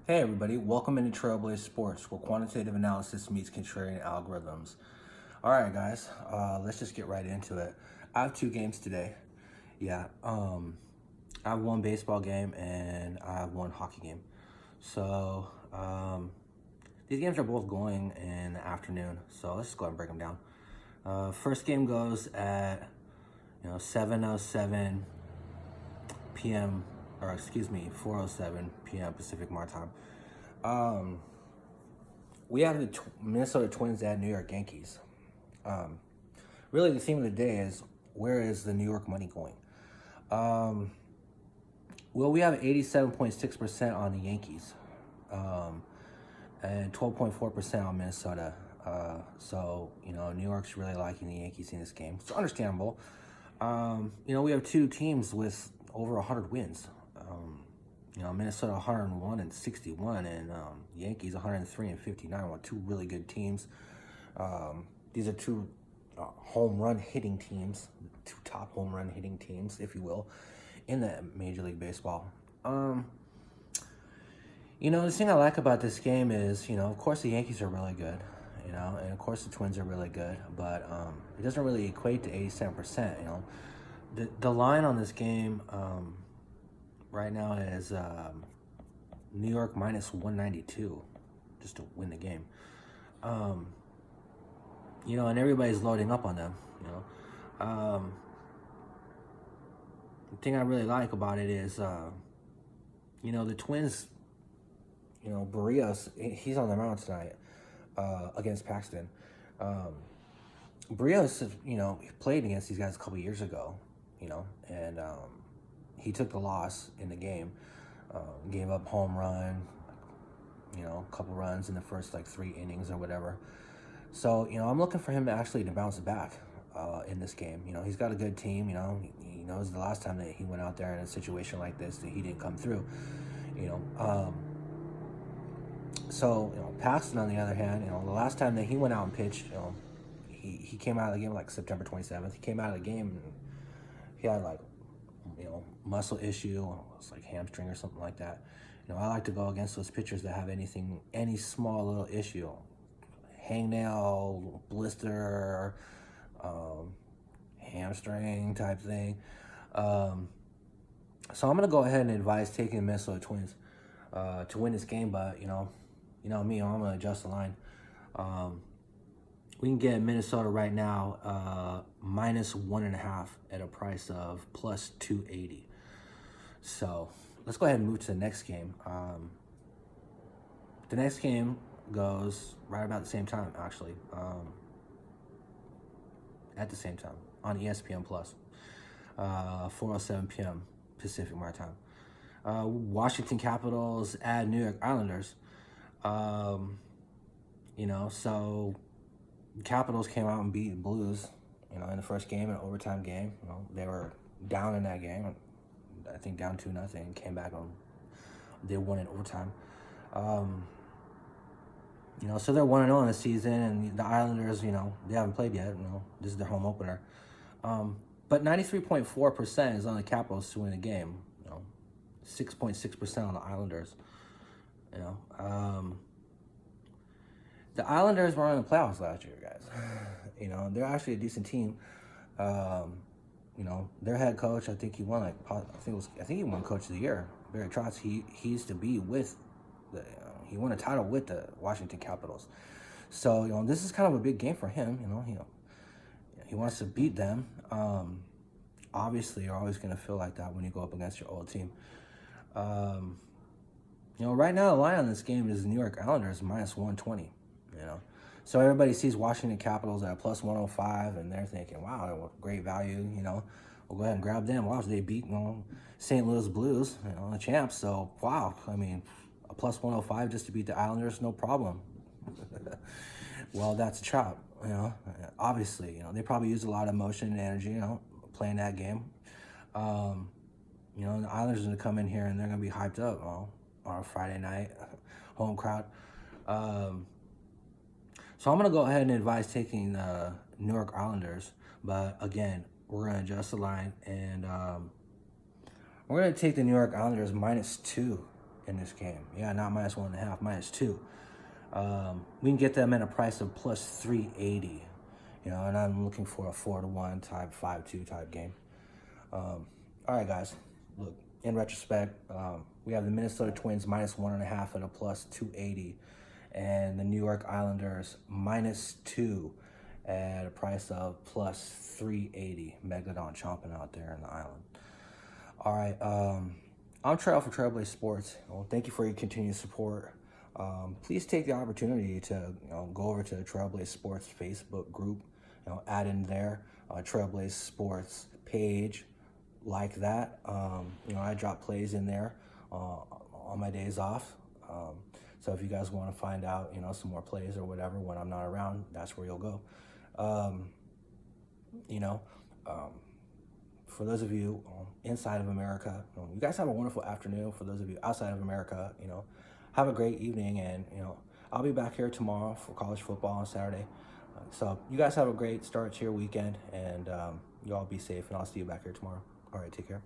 Hey everybody, welcome into Trailblaze Sports, where quantitative analysis meets contrarian algorithms. All right, guys, let's just get right into it. I have two games today. Yeah, I have one baseball game and I have one hockey game. So these games are both going in the afternoon. So let's just go ahead and break them down. First game goes at 7:07 p.m. or excuse me 4:07 p.m. Pacific Time. Um, we have the Minnesota Twins at New York Yankees. Um, really, the theme of the day is where is the New York money going? Um, well, we have 87.6% on the Yankees, and 12.4% on Minnesota. So New York's really liking the Yankees in this game. It's understandable. We have two teams with over 100 wins. Minnesota 101 and 61, and Yankees 103 and 59. Well, two really good teams. These are two home run hitting teams, two top home run hitting teams, if you will, in the Major League Baseball. The thing I like about this game is, of course the Yankees are really good, and of course the Twins are really good, but it doesn't really equate to 87%. The line on this game right now is New York minus 192 just to win the game. And everybody's loading up on them. The thing I really like about it is, the Twins. Barrios, he's on the mound tonight against Paxton. Barrios, he played against these guys a couple years ago, and he took the loss in the game, gave up home run, a couple runs in the first 3 innings or whatever. So, I'm looking for him to bounce back in this game. He's got a good team. He knows the last time that he went out there in a situation like this that he didn't come through. So, Paxton, on the other hand, the last time that he went out and pitched, he came out of the game September 27th. He came out of the game and he had muscle issue, it was hamstring or something like that. I like to go against those pitchers that have any small little issue, hangnail, blister, hamstring type thing. So I'm gonna go ahead and advise taking the Minnesota Twins to win this game, but me, I'm gonna adjust the line. We can get Minnesota right now minus 1.5 at a price of plus 280. So let's go ahead and move to the next game. The next game goes right about the same time, actually. At the same time on ESPN Plus, 4:07 p.m. Pacific Time. Washington Capitals at New York Islanders. So Capitals came out and beat the Blues, in the first game, an overtime game. They were down in that game, I think down 2-0, came back on. They won in overtime. So they're 1-0 in the season, and the Islanders, they haven't played yet. This is their home opener. But 93.4% is on the Capitals to win the game. 6.6% on the Islanders. The Islanders were in the playoffs last year, guys. They're actually a decent team. Their head coach, I think he won he won Coach of the Year. Barry Trotz. He used to be with he won a title with the Washington Capitals. So this is kind of a big game for him. He wants to beat them. Obviously, you're always going to feel like that when you go up against your old team. Right now the line on this game is the New York Islanders minus 120. So everybody sees Washington Capitals at plus 105, and they're thinking, wow, great value. We'll go ahead and grab them. Wow, they beat St. Louis Blues, the champs. So wow, a plus 105 just to beat the Islanders, no problem. Well, that's a trap. Obviously, they probably use a lot of emotion and energy, playing that game. The Islanders are going to come in here and they're going to be hyped up on a Friday night, home crowd. So I'm going to go ahead and advise taking the New York Islanders. But again, we're going to adjust the line, and we're going to take the New York Islanders minus 2 in this game. Yeah, not -1.5, -2. We can get them at a price of +380. You know, and I'm looking for a 4-1 type, 5-2 type game. All right, guys. Look, in retrospect, we have the Minnesota Twins -1.5 at a +280, and the New York Islanders -2 at a price of +380. Megalodon chomping out there in the island. All right, I'm Trail for Trailblaze Sports. Well, thank you for your continued support. Please take the opportunity to go over to the Trailblaze Sports Facebook group. Add in there Trailblaze Sports page, like that. I drop plays in there on my days off. So if you guys want to find out, some more plays or whatever when I'm not around, that's where you'll go. For those of you inside of America, you guys have a wonderful afternoon. For those of you outside of America, have a great evening. And, I'll be back here tomorrow for college football on Saturday. So you guys have a great start to your weekend, and you all be safe, and I'll see you back here tomorrow. All right, take care.